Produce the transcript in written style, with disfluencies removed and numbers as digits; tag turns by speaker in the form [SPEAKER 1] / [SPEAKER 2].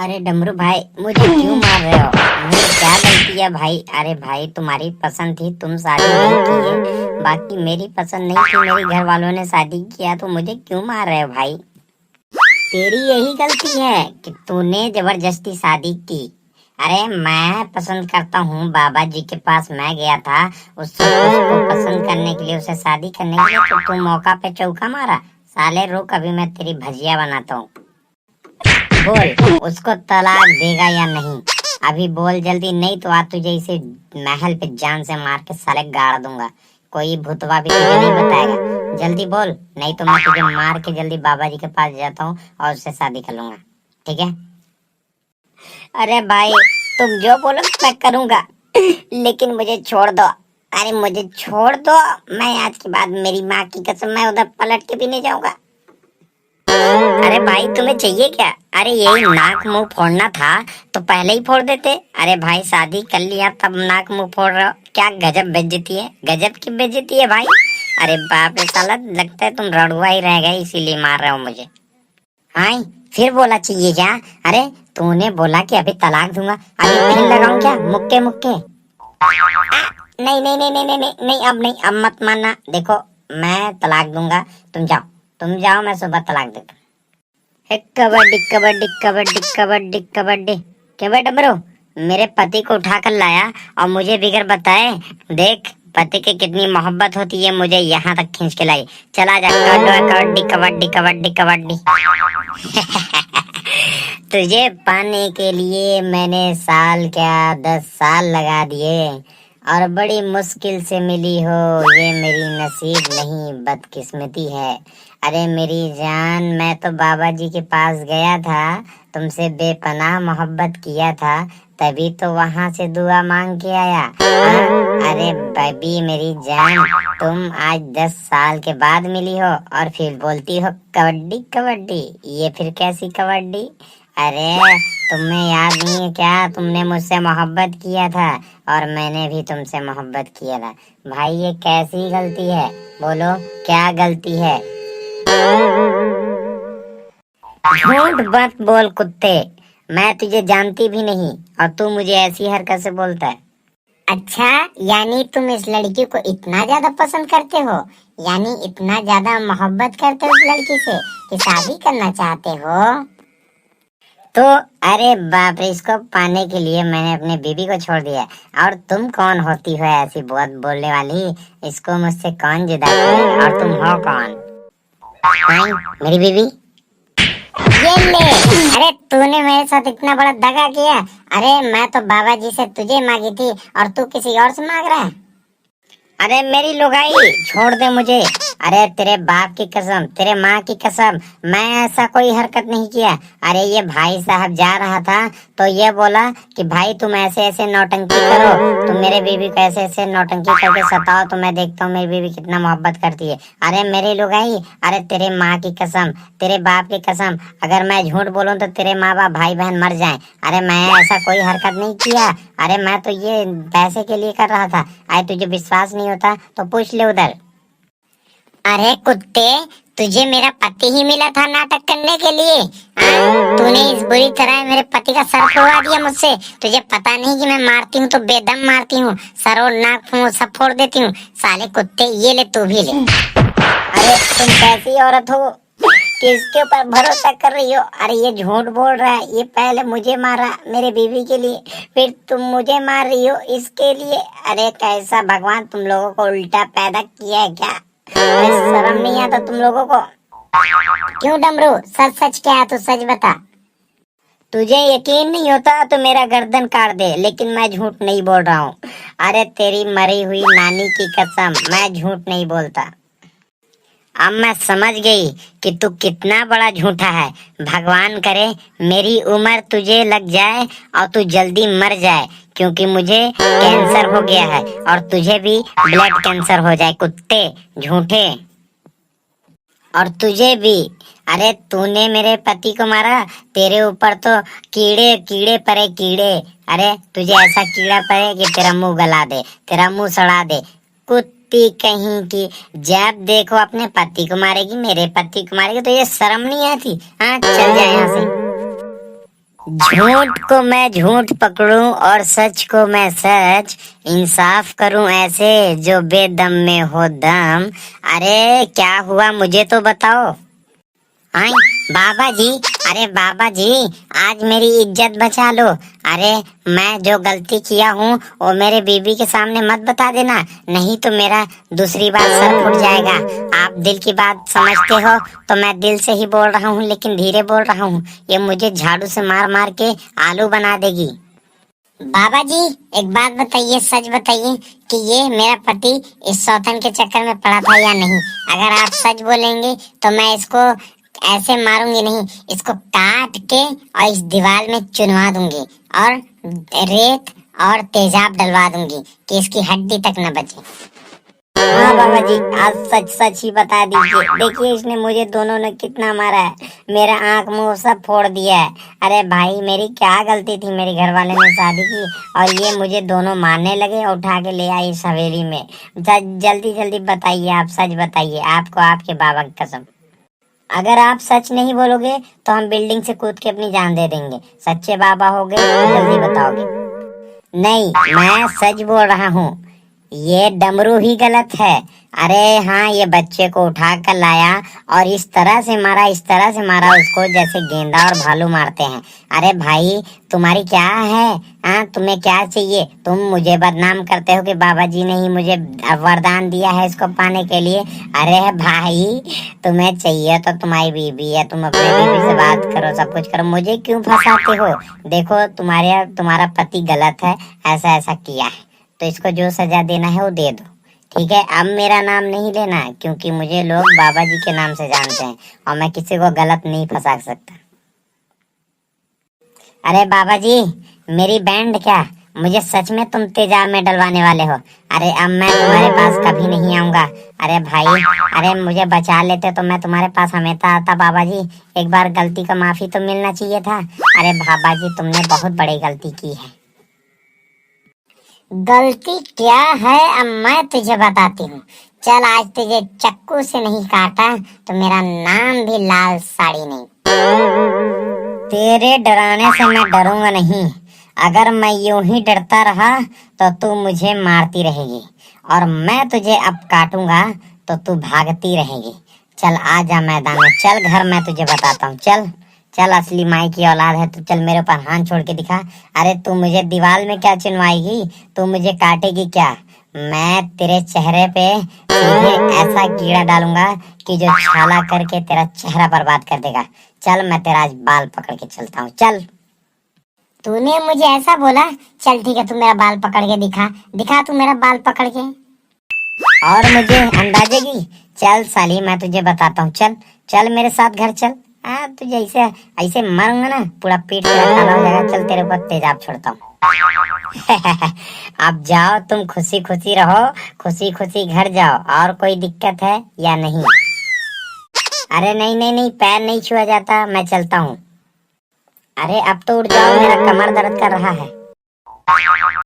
[SPEAKER 1] अरे डमरू भाई, मुझे क्यों मार रहे हो? मेरी क्या गलती है भाई? अरे भाई, तुम्हारी पसंद थी, तुम शादी नहीं किए। बाकी मेरी पसंद नहीं थी, मेरे घर वालों ने शादी किया, तो मुझे क्यों मार रहे हो भाई? तेरी यही गलती है कि तूने जबरदस्ती शादी की। अरे मैं पसंद करता हूँ, बाबा जी के पास मैं गया था, उसको पसंद करने के लिए, उसे शादी करने के लिए, तो तू मौका पे चौका मारा। साले रुक, अभी मैं तेरी भजिया बनाता हूँ। बोल, उसको तलाक देगा या नहीं? अभी बोल जल्दी, नहीं तो आज तुझे इसे महल पे जान से मार के साले गाड़ दूंगा। कोई भूतवा भी तुझे नहीं बताएगा। जल्दी बोल, नहीं तो मैं तुझे मार के जल्दी बाबा जी के पास जाता हूँ और उससे शादी कर लूंगा। ठीक है? अरे भाई, तुम जो बोलो मैं करूंगा, लेकिन मुझे छोड़ दो। अरे मुझे छोड़ दो। मैं आज के बाद, मेरी माँ की कसम, मैं उधर पलट के भी नहीं जाऊंगा। अरे भाई, तुम्हें चाहिए क्या? अरे यही नाक मुंह फोड़ना था तो पहले ही फोड़ देते। अरे भाई, शादी कर लिया तब नाक मुंह फोड़ रहे हो? क्या गजब बेइज्जती है, गजब की बेइज्जती है भाई। अरे बाप रे साला, लगता है तुम रड़ुआ ही रह गए, इसीलिए मार रहे हो मुझे। हाँ, फिर बोला चाहिए क्या? अरे तूने बोला कि अभी तलाक दूंगा, अभी फिर लगाऊं क्या मुक्के मुक्के? नहीं नहीं नहीं नहीं नहीं नहीं नहीं, अब नहीं, अब मत मानना। देखो, मैं तलाक दूंगा, तुम जाओ। तुम जाओ, मैं सुबह तलाक देता हूँ। कबड्डी कबड्डी कबड्डी कबड्डी कबड्डी। क्या बेटा डमरू, मेरे पति को उठा कर लाया और मुझे बिगर बताए, देख पति की कितनी मोहब्बत होती है, मुझे यहाँ तक खींच के लाई। चला जा, कबड्डी कबड्डी कबड्डी कबड्डी। तुझे पाने के लिए मैंने साल क्या 10 साल लगा दिए, और बड़ी मुश्किल से मिली हो। ये मेरी नसीब नहीं, बदकिस्मती है। अरे मेरी जान, मैं तो बाबा जी के पास गया था, तुमसे बेपनाह मोहब्बत किया था, तभी तो वहां से दुआ मांग के आया। अरे बेबी मेरी जान, तुम आज 10 साल के बाद मिली हो और फिर बोलती हो कबड्डी कबड्डी। ये फिर कैसी कबड्डी? अरे तुम्हें याद नहीं है क्या? तुमने मुझसे मोहब्बत किया था और मैंने भी तुमसे मोहब्बत किया था। भाई ये कैसी गलती है? बोलो, क्या गलती है? झूठ मत बोल कुत्ते, मैं तुझे जानती भी नहीं और तू मुझे ऐसी हरकत से बोलता है। अच्छा, यानी तुम इस लड़की को इतना ज्यादा पसंद करते हो, यानी इतना ज्यादा मोहब्बत करते हो इस लड़की से कि शादी करना चाहते हो? तो अरे बाप रे, इसको पाने के लिए मैंने अपने बीबी को छोड़ दिया। और तुम कौन होती हो ऐसी बहुत बोलने वाली? इसको मुझसे कौन जुदा करे, और तुम हो कौन? हाँ, मेरी बीबी। ये ले। अरे तूने मेरे साथ इतना बड़ा दगा किया। अरे मैं तो बाबा जी से तुझे मांगी थी और तू किसी और से मांग रहा है। अरे मेरी लुगाई, छोड़ दे मुझे। अरे तेरे बाप की कसम, तेरे माँ की कसम, मैं ऐसा कोई हरकत नहीं किया। अरे ये भाई साहब जा रहा था तो ये बोला कि भाई तुम ऐसे ऐसे नौटंकी करो, तुम मेरे बीबी को ऐसे ऐसे नौटंकी करके सताओ, तो मैं देखता हूँ मेरी बीबी कितना मोहब्बत करती है। अरे मेरी लुगाई, अरे तेरे माँ की कसम, तेरे बाप की कसम, अगर मैं झूठ बोलूँ तो तेरे माँ बाप भाई बहन मर जाएं। अरे मैं ऐसा कोई हरकत नहीं किया। अरे मैं तो ये पैसे के लिए कर रहा था। अरे तुझे विश्वास नहीं होता तो पूछ ले उधर। अरे कुत्ते, तुझे मेरा पति ही मिला था नाटक करने के लिए? तूने इस बुरी तरह मेरे पति का सर फोड़वा दिया मुझसे। तुझे पता नहीं कि मैं मारती हूँ तो बेदम मारती हूँ, सर और नाक मुंह सब फोड़ देती हूँ। साले कुत्ते, ये ले, तू भी ले। अरे तुम कैसी औरत हो, किसके ऊपर भरोसा कर रही हो? अरे ये झूठ बोल रहा है, ये पहले मुझे मारा मेरे बीवी के लिए, फिर तुम मुझे मार रही हो इसके लिए। अरे कैसा भगवान तुम लोगों को उल्टा पैदा किया है क्या? अरे शर्म नहीं आता तुम लोगों को? क्यों डमरू, सच सच क्या है तो सच बता। तुझे यकीन नहीं होता तो मेरा गर्दन काट दे, लेकिन मैं झूठ नहीं बोल रहा हूँ। अरे तेरी मरी हुई नानी की कसम, मैं झूठ नहीं बोलता। अब मैं समझ गई कि तू कितना बड़ा झूठा है। भगवान करे मेरी उम्र तुझे लग जाए और तू जल्दी मर जाए, क्योंकि मुझे कैंसर हो गया है और तुझे भी ब्लड कैंसर हो जाए। कुत्ते झूठे, और तुझे भी। अरे तूने मेरे पति को मारा, तेरे ऊपर तो कीड़े कीड़े पड़े, कीड़े। अरे तुझे ऐसा कीड़ा पड़े कि तेरा मुंह गला दे, तेरा मुंह सड़ा दे। कुत्ती कहीं की, जब देखो अपने पति को मारेगी, मेरे पति को मारेगी, तो ये शर्म नहीं आती? हाँ, चल जा यहाँ से। झूठ को मैं झूठ पकड़ूं और सच को मैं सच, इंसाफ करूं ऐसे जो बेदम में हो दम। अरे क्या हुआ मुझे तो बताओ। आई बाबा जी, अरे बाबा जी, आज मेरी इज्जत बचा लो। अरे मैं जो गलती किया हूँ वो मेरे बीबी के सामने मत बता देना, नहीं तो मेरा दूसरी बार सर फूट जाएगा। आप दिल की बात समझते हो तो मैं दिल से ही बोल रहा हूँ, लेकिन धीरे बोल रहा हूँ। ये मुझे झाड़ू से मार मार के आलू बना देगी। बाबा जी, एक बात बताइए, सच बताइए कि ये मेरा पति इस सौतन के चक्कर में पड़ा था या नहीं। अगर आप सच बोलेंगे तो मैं इसको ऐसे मारूंगी नहीं, इसको काट के और इस दीवार में चुनवा दूंगी और रेत और तेजाब डलवा दूंगी कि इसकी हड्डी तक न बचे। हाँ बाबा जी, आज सच सच ही बता दीजिए। देखिए इसने मुझे दोनों ने कितना मारा है, मेरा आंख मुंह सब फोड़ दिया है। अरे भाई मेरी क्या गलती थी, मेरे घर वाले ने शादी की और ये मुझे दोनों मारने लगे और उठा के ले आई इस हवेली में। जल्दी जल्दी बताइए, आप सच बताइए, आपको आपके बाबा की कसम। अगर आप सच नहीं बोलोगे तो हम बिल्डिंग से कूद के अपनी जान दे देंगे। सच्चे बाबा हो गए तो जल्दी बताओगे। नहीं, मैं सच बोल रहा हूँ, ये डमरू ही गलत है। अरे हाँ, ये बच्चे को उठा कर लाया और इस तरह से मारा, इस तरह से मारा उसको जैसे गेंदा और भालू मारते हैं। अरे भाई तुम्हारी क्या है, हाँ तुम्हें क्या चाहिए? तुम मुझे बदनाम करते हो कि बाबा जी ने ही मुझे वरदान दिया है इसको पाने के लिए। अरे भाई तुम्हें चाहिए तो तुम्हारी बीबी है, तुम अपने बीबी से बात करो, सब कुछ करो, मुझे क्यों फंसाते हो? देखो तुम्हारा पति गलत है, ऐसा ऐसा किया है, तो इसको जो सजा देना है वो दे दो। ठीक है, अब मेरा नाम नहीं लेना है क्योंकि मुझे लोग बाबा जी के नाम से जानते हैं और मैं किसी को गलत नहीं फंसा सकता। अरे बाबा जी, मेरी बैंड क्या, मुझे सच में तुम तेजाब में डलवाने वाले हो? अरे अब मैं तुम्हारे पास कभी नहीं आऊंगा। अरे भाई, अरे मुझे बचा लेते तो मैं तुम्हारे पास हमेशा आता। बाबा जी एक बार गलती का माफी तो मिलना चाहिए था। अरे बाबा जी तुमने बहुत बड़ी गलती की है। गलती क्या है अब मैं तुझे बताती हूँ। चल, आज तुझे चक्कू से नहीं काटा तो मेरा नाम भी लाल साड़ी नहीं। तेरे डराने से मैं डरूंगा नहीं। अगर मैं यूं ही डरता रहा तो तू मुझे मारती रहेगी और मैं तुझे अब काटूंगा तो तू भागती रहेगी। चल आ जा मैदान में, चल घर मैं तुझे बताता हूँ। चल चल, असली माई की औलाद है तो चल मेरे ऊपर हाथ छोड़ के दिखा। अरे तू मुझे दीवार में क्या चिनवाएगी, तू मुझे काटेगी क्या? मैं तेरे चेहरे पे सीधे ऐसा कीड़ा डालूंगा कि जो छाला करके तेरा चेहरा बर्बाद कर देगा। चल मैं तेरा आज बाल पकड़ के चलता हूँ। चल, तूने मुझे ऐसा बोला? चल ठीक है, तू मेरा बाल पकड़ के दिखा, दिखा तू मेरा बाल पकड़ के और मुझे अंदाजेगी। चल साली मैं तुझे बताता हूँ, चल चल मेरे साथ घर चल। तुझे ऐसे ऐसे मारूंगा ना, पूरा पेट तेरा काला हो जाएगा। चल तेरे ऊपर तेजाब छोड़ता हूँ। अब जाओ तुम, खुशी खुशी रहो, खुशी खुशी घर जाओ। और कोई दिक्कत है या नहीं? अरे नहीं नहीं नहीं, पैर नहीं छुआ जाता, मैं चलता हूँ। अरे अब तो उठ जाओ, मेरा कमर दर्द कर रहा है।